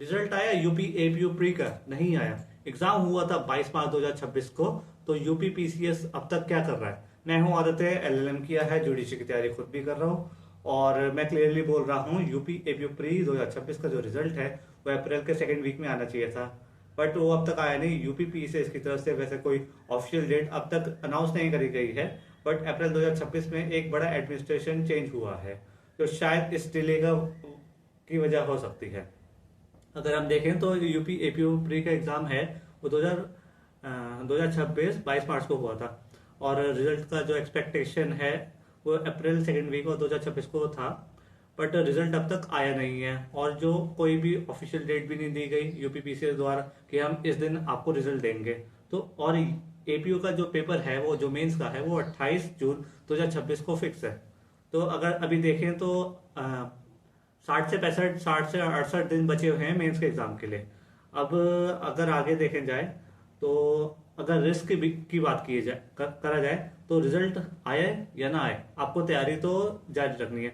Result आया UP APU pre का? नहीं आया। एग्जाम हुआ था 22 मार्च 2026 को। तो यूपी पीसीएस अब तक क्या कर रहा है? मैं हूँ आदित्य, एलएलएम किया है, जुडिशरी की तैयारी खुद भी कर रहा हूँ। और मैं क्लियरली बोल रहा हूँ, यूपी एपीयू प्री 2026 का जो रिजल्ट है वो अप्रैल के सेकेंड वीक में आना चाहिए था, बट वो अब तक आया नहीं। यूपी पीसीएस की तरफ से वैसे कोई ऑफिशियल डेट अब तक अनाउंस नहीं करी गई है, बट अप्रैल 2026 में एक बड़ा एडमिनिस्ट्रेशन चेंज हुआ है, तो शायद इस डिले का की वजह हो सकती है। अगर हम देखें तो यूपी एपीयू प्री का एग्जाम है वो 2026 22 मार्च को हुआ था, और रिजल्ट का जो एक्सपेक्टेशन है वो अप्रैल सेकेंड वीक और 2026 को था, बट रिजल्ट अब तक आया नहीं है। और जो कोई भी ऑफिशियल डेट भी नहीं दी गई यूपी पीसीएस द्वारा कि हम इस दिन आपको रिजल्ट देंगे। तो और एपीयू का जो पेपर है वो जो मेंस का है वो 28 जून 2026 को फिक्स है। तो अगर अभी देखें तो 60 से 68 दिन बचे हुए हैं मेंस के एग्जाम के लिए। अब अगर आगे देखे जाए तो अगर रिस्क की बात की जाए करा जाए तो रिजल्ट आए या ना आए, आपको तैयारी तो जारी रखनी है।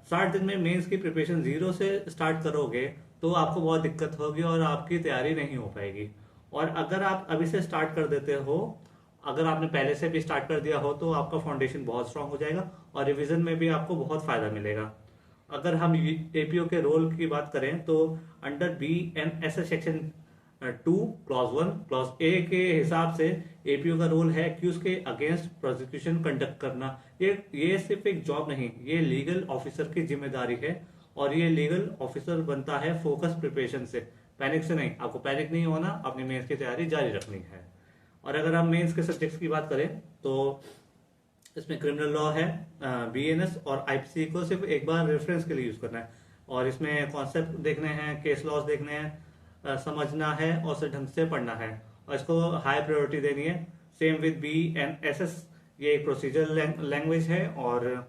60 दिन में मेंस की प्रिपरेशन जीरो से स्टार्ट करोगे तो आपको बहुत दिक्कत होगी और आपकी तैयारी नहीं हो पाएगी। और अगर आप अभी से स्टार्ट कर देते हो, अगर आपने पहले से भी स्टार्ट कर दिया हो तो आपका फाउंडेशन बहुत स्ट्रांग हो जाएगा और रिवीजन में भी आपको बहुत फायदा मिलेगा। अगर हम एपीओ के रोल की बात करें तो under B N S section 2 clause 1 clause A के हिसाब से एपीओ का रोल है कि उसके अगेंस्ट प्रोसिक्यूशन कंडक्ट करना। ये सिर्फ एक जॉब नहीं, ये लीगल ऑफिसर की जिम्मेदारी है, और ये लीगल ऑफिसर बनता है फोकस प्रिपरेशन से, पैनिक से नहीं। आपको पैनिक नहीं होना, अपनी मेंस की तैयारी जारी रखनी है। और अगर हम मेंस के सब्जेक्ट्स की बात करें तो इसमें क्रिमिनल लॉ है, बीएनएस और आईपीसी को सिर्फ एक बार रेफरेंस के लिए यूज करना है, और इसमें कॉन्सेप्ट देखने हैं, केस लॉज देखने हैं, समझना है और उसे ढंग से पढ़ना है, और इसको हाई प्रायोरिटी देनी है। सेम विद बीएनएसएस, ये एक प्रोसीजर लैंग्वेज है, और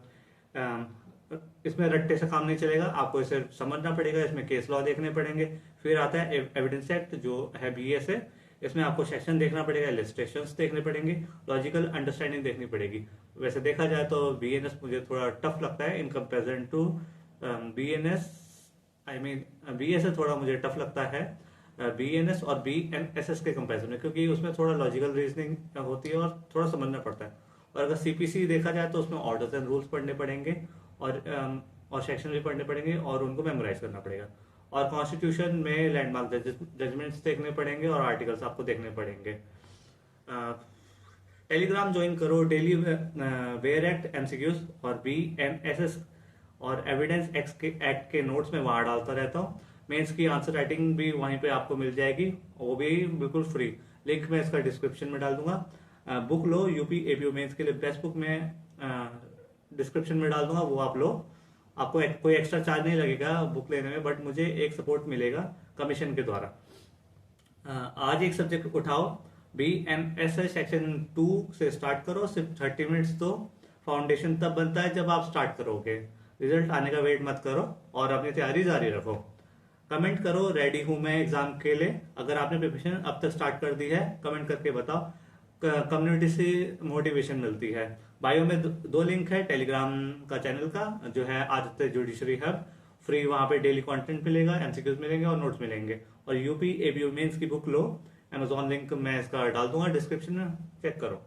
इसमें रट्टे से काम नहीं चलेगा, आपको इसे समझना पड़ेगा। इसमें केस लॉ देखने पड़ेंगे। फिर आता है एविडेंस एक्ट जो है बीएस है, इसमें आपको सेक्शन देखना पड़ेगा, इलस्ट्रेशंस देखने पड़ेंगे, लॉजिकल अंडरस्टैंडिंग देखनी पड़ेगी। वैसे देखा जाए तो बीएनएस मुझे थोड़ा टफ लगता है in comparison to BNS, I mean BS से थोड़ा मुझे टफ लगता है बीएनएस और बीएनएसएस के कंपेरिजन में, क्योंकि उसमें थोड़ा लॉजिकल रीजनिंग होती है और थोड़ा समझना पड़ता है। और अगर सीपीसी देखा जाए तो उसमें ऑर्डर्स एंड रूल्स पढ़ने पड़ेंगे, और सेक्शन भी पढ़ने पड़ेंगे और उनको मेमोराइज करना पड़ेगा। और कॉन्स्टिट्यूशन में लैंडमार्क जजमेंट्स देखने पड़ेंगे और आर्टिकल्स आपको देखने पड़ेंगे। टेलीग्राम ज्वाइन करो, डेली वेयर एक्ट एमसीक्यूज और बीएनएसएस और एविडेंस एक्ट के नोट्स में वहां डालता रहता हूँ। मेंस की आंसर राइटिंग भी वहीं पे आपको मिल जाएगी, वो भी बिल्कुल फ्री। लिंक मैं इसका डिस्क्रिप्शन में डाल दूंगा। बुक लो, यूपी एपीओ मेंस के लिए बेस्ट बुक में डिस्क्रिप्शन में डाल दूंगा, वो आप लो। आपको कोई एक्स्ट्रा चार्ज नहीं लगेगा बुक लेने में, बट मुझे एक सपोर्ट मिलेगा कमीशन के द्वारा। आज एक सब्जेक्ट उठाओ, बीएनएसएस सेक्शन 2 से स्टार्ट करो, सिर्फ 30 मिनट्स दो। फाउंडेशन तब बनता है जब आप स्टार्ट करोगे, रिजल्ट आने का वेट मत करो और अपनी तैयारी जारी रखो। कमेंट करो, रेडी हूं मैं एग्जाम के लिए। अगर आपने प्रिपरेशन अब तक स्टार्ट कर दी है कमेंट करके बताओ, कम्युनिटी से मोटिवेशन मिलती है। बायो में दो लिंक है, टेलीग्राम का चैनल का जो है आदित्य जुडिशरी हब, फ्री, वहां पे डेली कंटेंट मिलेगा, एमसीक्यूज मिलेंगे और नोट्स मिलेंगे। और यूपी एबीयू मेंस की बुक लो, अमेजॉन लिंक मैं इसका डाल दूंगा डिस्क्रिप्शन में, चेक करो।